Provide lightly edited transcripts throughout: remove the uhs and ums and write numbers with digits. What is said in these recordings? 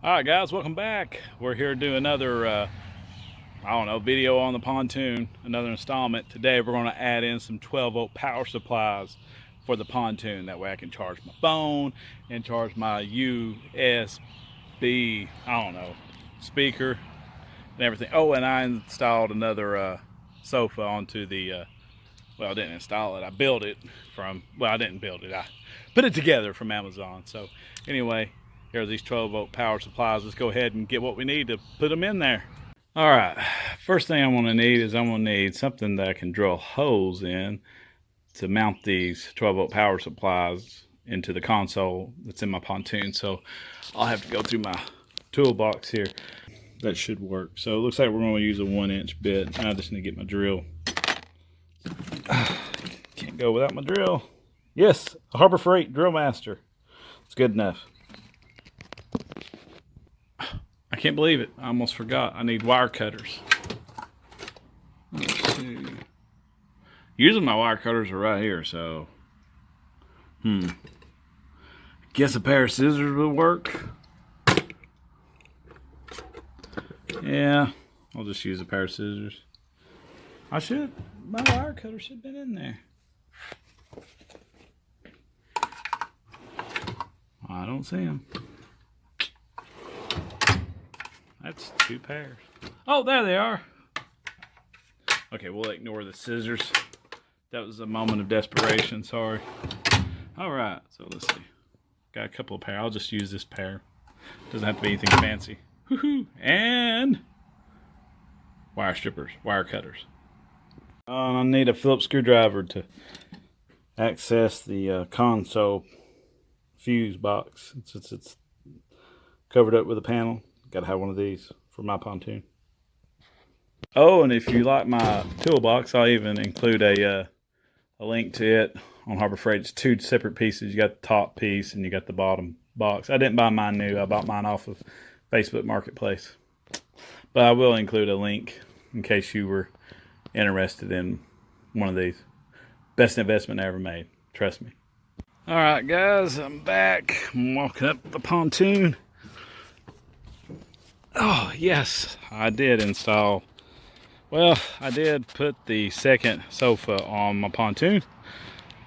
All right, guys, welcome back. We're here to do another, video on the pontoon, another installment. Today, we're going to add in some 12-volt power supplies for the pontoon. That way I can charge my phone and charge my USB, speaker and everything. Oh, and I installed another sofa onto the, I didn't install it. I built it from, I didn't build it. I put it together from Amazon. So anyway, here are these 12-volt power supplies. Let's go ahead and get what we need to put them in there. All right, first thing I'm gonna need is I'm gonna need something that I can drill holes in to mount these 12-volt power supplies into the console that's in my pontoon. So I'll have to go through my toolbox here. That should work. So it looks like we're gonna use a 1-inch bit. I just need to get my drill. Can't go without my drill. Yes, a Harbor Freight Drill Master. It's good enough. I can't believe it. I almost forgot. I need wire cutters. Let's see. Usually my wire cutters are right here, so guess a pair of scissors will work. Yeah, I'll just use a pair of scissors. My wire cutter should have been in there. I don't see them. That's 2 pairs. Oh, there they are. Okay, we'll ignore the scissors. That was a moment of desperation, sorry. All right, so let's see. Got a couple of pairs. I'll just use this pair. Doesn't have to be anything fancy. Woohoo! And wire strippers, wire cutters. I need a Phillips screwdriver to access the console fuse box. Since it's covered up with a panel, gotta have one of these for my pontoon. Oh, and if you like my toolbox, I'll even include a link to it on Harbor Freight. It's 2 separate pieces. You got the top piece and you got the bottom box. I didn't buy mine new. I bought mine off of Facebook Marketplace. But I will include a link in case you were interested in one of these. Best investment I ever made. Trust me. All right, guys, I'm back. I'm walking up the pontoon. Oh, yes, I did install. Well, I did put the second sofa on my pontoon.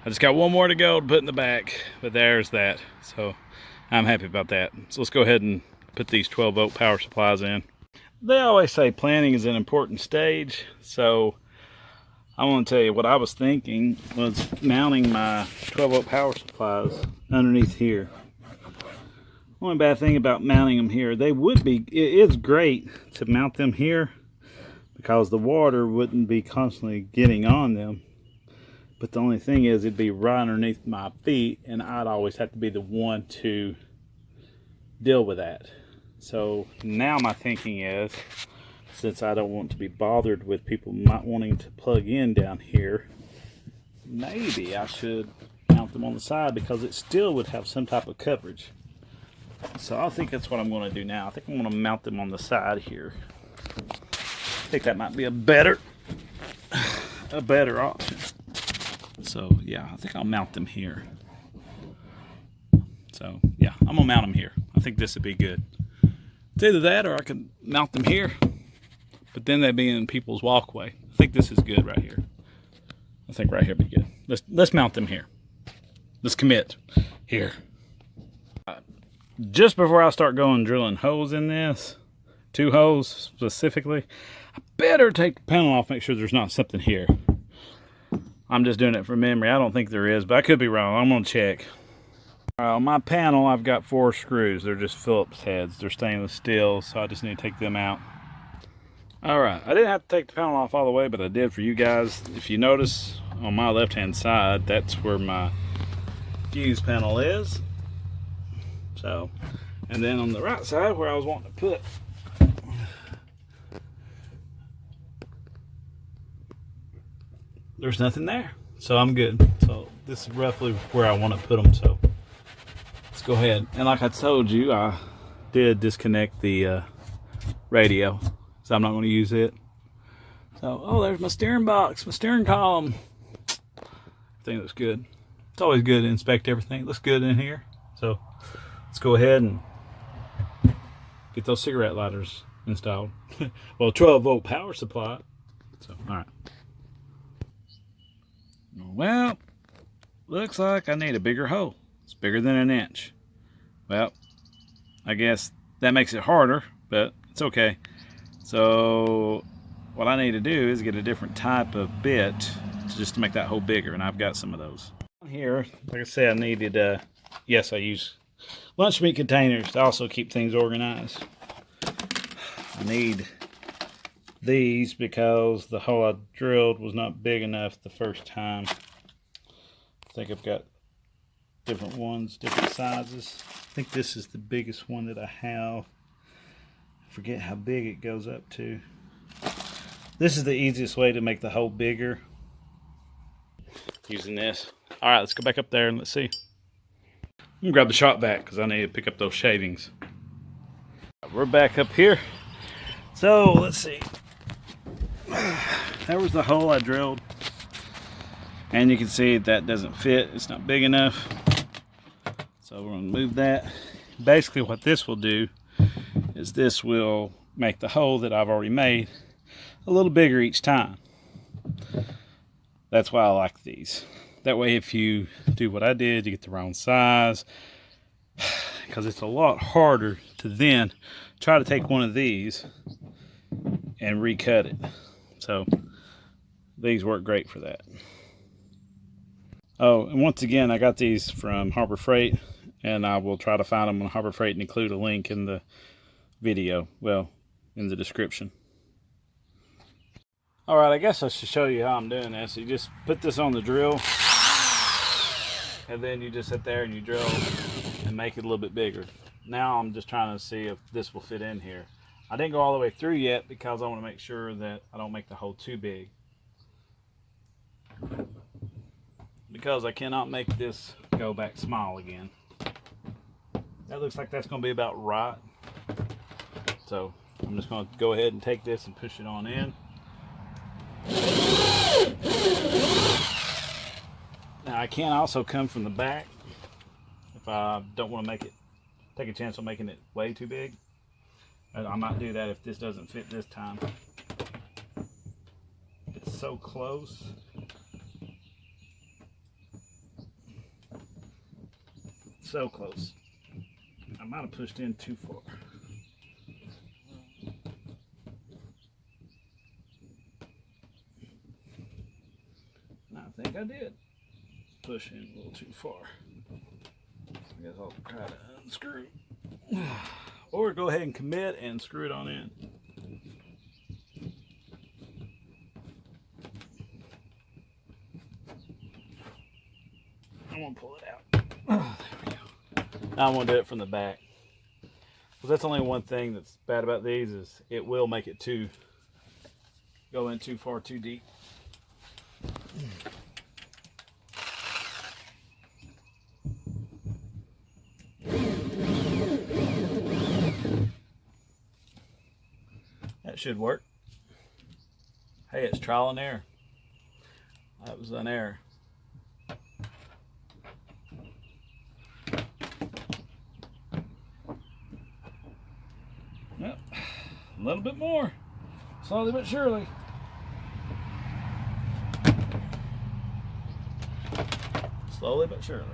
I just got one more to go to put in the back, but there's that. So I'm happy about that. So let's go ahead and put these 12-volt power supplies in. They always say planning is an important stage. So I want to tell you what I was thinking was mounting my 12-volt power supplies underneath here. Only bad thing about mounting them here, it is great to mount them here because the water wouldn't be constantly getting on them. But the only thing is it'd be right underneath my feet and I'd always have to be the one to deal with that. So now my thinking is, since I don't want to be bothered with people not wanting to plug in down here, maybe I should mount them on the side because it still would have some type of coverage. So I think that's what I'm going to do now. I think I'm going to mount them on the side here. I think that might be a better option. So yeah, I think I'll mount them here. So yeah, I'm going to mount them here. I think this would be good. It's either that or I could mount them here, but then they'd be in people's walkway. I think this is good right here. I think right here would be good. Let's mount them here. Let's commit here. Just before I start going drilling holes in this, 2 holes specifically, I better take the panel off, make sure there's not something here. I'm just doing it from memory. I don't think there is, but I could be wrong. I'm going to check. On my panel, I've got 4 screws. They're just Phillips heads. They're stainless steel, so I just need to take them out. All right, I didn't have to take the panel off all the way, but I did for you guys. If you notice, on my left-hand side, that's where my fuse panel is. So, and then on the right side where I was wanting to put, there's nothing there. So I'm good. So this is roughly where I want to put them. So let's go ahead. And like I told you, I did disconnect the radio. So I'm not going to use it. So, oh, there's my steering box, my steering column. Everything looks good. It's always good to inspect everything. It looks good in here. So let's go ahead and get those cigarette lighters installed. Well, 12-volt power supply. So, all right. Well, looks like I need a bigger hole. It's bigger than 1 inch. Well, I guess that makes it harder, but it's okay. So what I need to do is get a different type of bit just to make that hole bigger, and I've got some of those. Here, like I said, I needed, yes, I use lunch meat containers to also keep things organized. I need these because the hole I drilled was not big enough the first time. I think I've got different ones, different sizes. I think this is the biggest one that I have. I forget how big it goes up to. This is the easiest way to make the hole bigger, using this. All right, let's go back up there and let's see. I'm gonna grab the shop vac because I need to pick up those shavings. We're back up here. So let's see. That was the hole I drilled, and you can see that doesn't fit. It's not big enough. So we're gonna move that. Basically what this will do is this will make the hole that I've already made a little bigger each time. That's why I like these. That way if you do what I did, you get the wrong size, because it's a lot harder to then try to take one of these and recut it. So these work great for that. Oh, and once again, I got these from Harbor Freight, and I will try to find them on Harbor Freight and include a link in the video, well, in the description. All right, I guess I should show you how I'm doing this. You just put this on the drill, and then you just sit there and you drill and make it a little bit bigger. Now I'm just trying to see if this will fit in here. I didn't go all the way through yet because I want to make sure that I don't make the hole too big, because I cannot make this go back small again. That looks like that's going to be about right. So I'm just going to go ahead and take this and push it on in. Now I can also come from the back if I don't want to make it, take a chance on making it way too big. I might do that if this doesn't fit this time. It's so close. So close. I might have pushed in too far. I think I did push in a little too far. I guess I'll try to unscrew. Or go ahead and commit and screw it on in. I'm gonna pull it out. Oh, there we go. Now I'm gonna do it from the back. Well, that's only one thing that's bad about these, is it will make it go in too far, too deep. That should work. Hey, it's trial and error. That was an error. Yep, a little bit more, slowly but surely. Slowly but surely.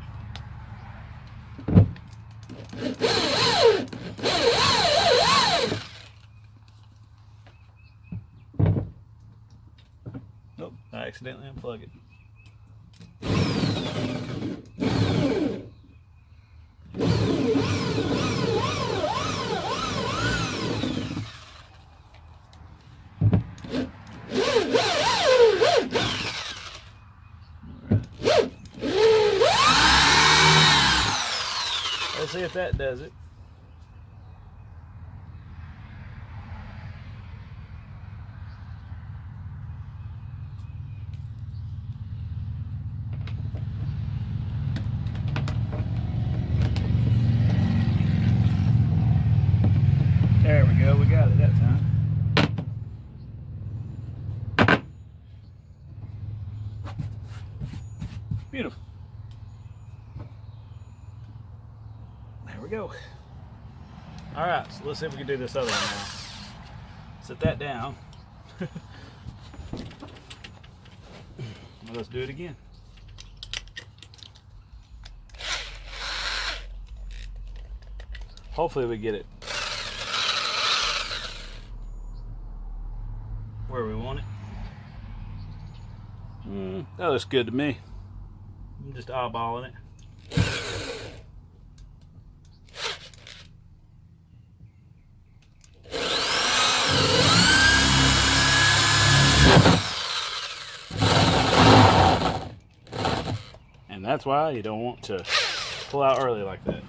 Nope, I accidentally unplugged it. Let's see if that does it. There we go, we got it that time. Beautiful. There we go. All right, so let's let's see if we can do this other one now. Set that down. Well, let's do it again. Hopefully we get it where we want it. That looks good to me. I'm just eyeballing it. And that's why you don't want to pull out early like that.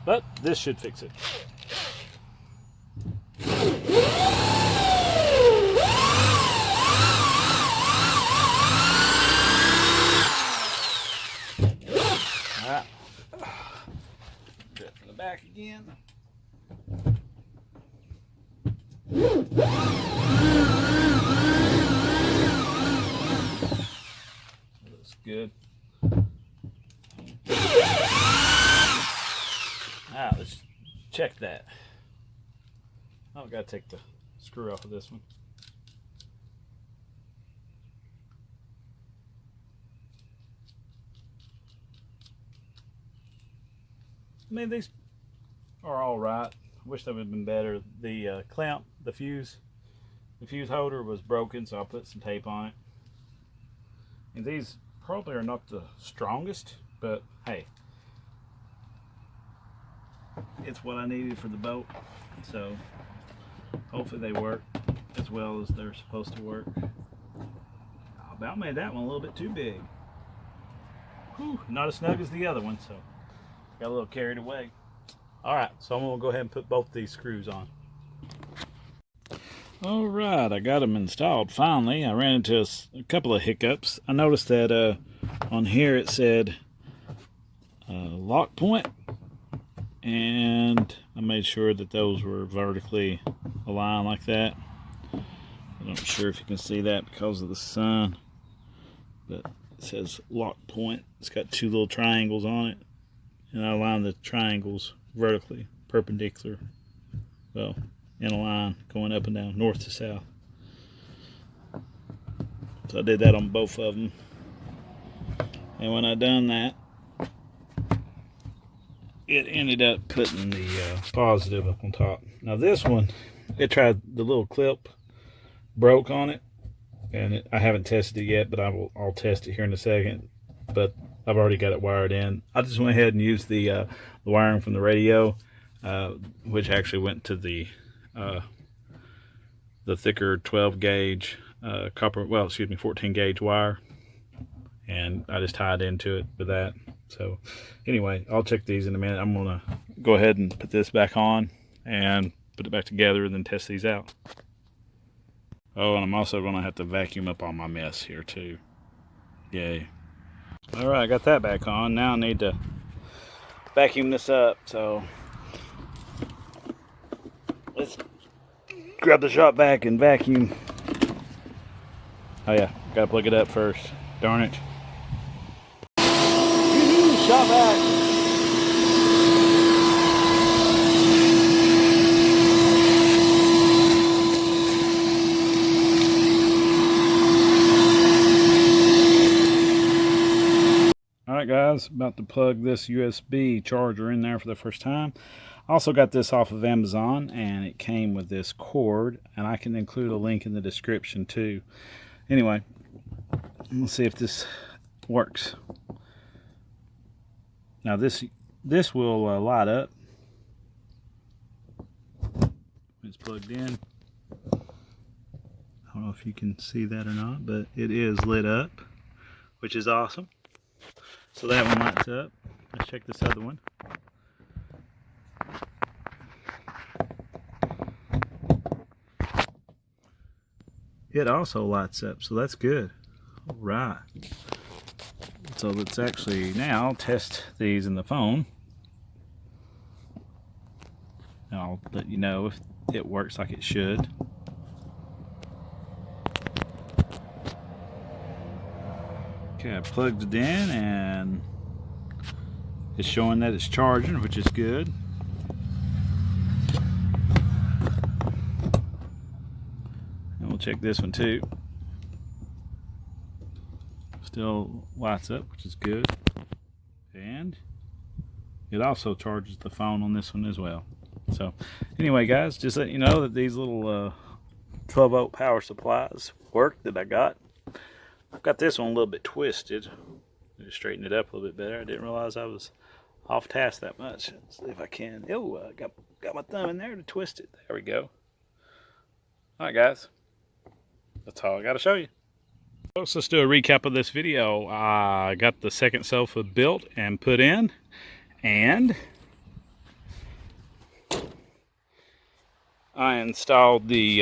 But this should fix it. Alright. Do it from the back again. Looks good. Alright, let's check that. Oh, I've got to take the screw off of this one. I mean, these are all right. I wish they would have been better. The clamp, the fuse holder was broken, so I put some tape on it. And these probably are not the strongest, but hey, it's what I needed for the boat. So hopefully they work as well as they're supposed to work. I about made that one a little bit too big. Whew, not as snug as the other one, so got a little carried away. Alright, so I'm going to go ahead and put both these screws on. Alright, I got them installed finally. I ran into a couple of hiccups. I noticed that on here it said lock point, and I made sure that those were vertically aligned like that. I'm not sure if you can see that because of the sun, but it says lock point. It's got two little triangles on it, and I aligned the triangles vertically, perpendicular, well, in a line going up and down, north to south. So I did that on both of them, and when I done that, it ended up putting the positive up on top. Now this one, it tried, the little clip broke on it, and I haven't tested it yet, but I'll test it here in a second. But I've already got it wired in. I just went ahead and used the wiring from the radio, which actually went to the thicker 12 gauge copper, well, excuse me, 14 gauge wire, and I just tied into it with that. So anyway, I'll check these in a minute. I'm gonna go ahead and put this back on and put it back together and then test these out. Oh, and I'm also gonna have to vacuum up all my mess here too. Yay. All right, I got that back on. Now I need to vacuum this up. So let's grab the shop vac and vacuum. Oh yeah, gotta plug it up first. Darn it. Shop vac. Alright guys, about to plug this USB charger in there for the first time. I also got this off of Amazon, and it came with this cord, and I can include a link in the description too. Anyway, let's see if this works. Now this will light up. It's plugged in. I don't know if you can see that or not, but it is lit up, which is awesome. So that one lights up. Let's check this other one. It also lights up, so that's good. All right. So let's actually now test these in the phone. And I'll let you know if it works like it should. Okay, I plugged it in and it's showing that it's charging, which is good. Double check this one too. Still lights up, which is good. And it also charges the phone on this one as well. So anyway, guys, just let you know that these little 12-volt power supplies work that I got. I've got this one a little bit twisted. Just straighten it up a little bit better. I didn't realize I was off task that much. Let's see if I can. Oh, I got my thumb in there to twist it. There we go. All right, guys. That's all I got to show you. Folks, let's do a recap of this video. I got the second sofa built and put in, and I installed the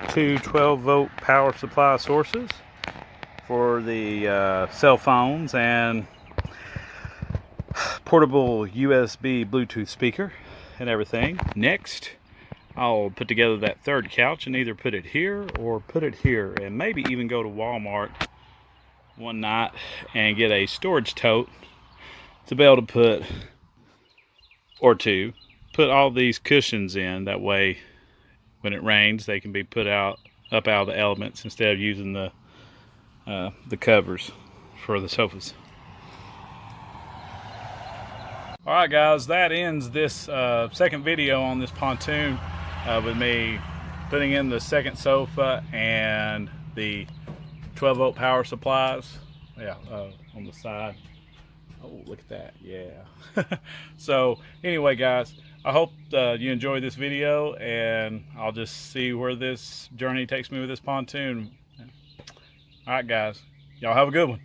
two 12-volt power supply sources for the cell phones and portable USB Bluetooth speaker and everything. Next, I'll put together that third couch and either put it here or put it here, and maybe even go to Walmart one night and get a storage tote to be able to put, or two, put all these cushions in. That way when it rains they can be put up out of the elements instead of using the covers for the sofas. Alright guys, that ends this second video on this pontoon with me putting in the second sofa and the 12-volt power supplies. Yeah, on the side. Oh, look at that. Yeah. So anyway guys, I hope you enjoyed this video, and I'll just see where this journey takes me with this pontoon. Alright guys, y'all have a good one.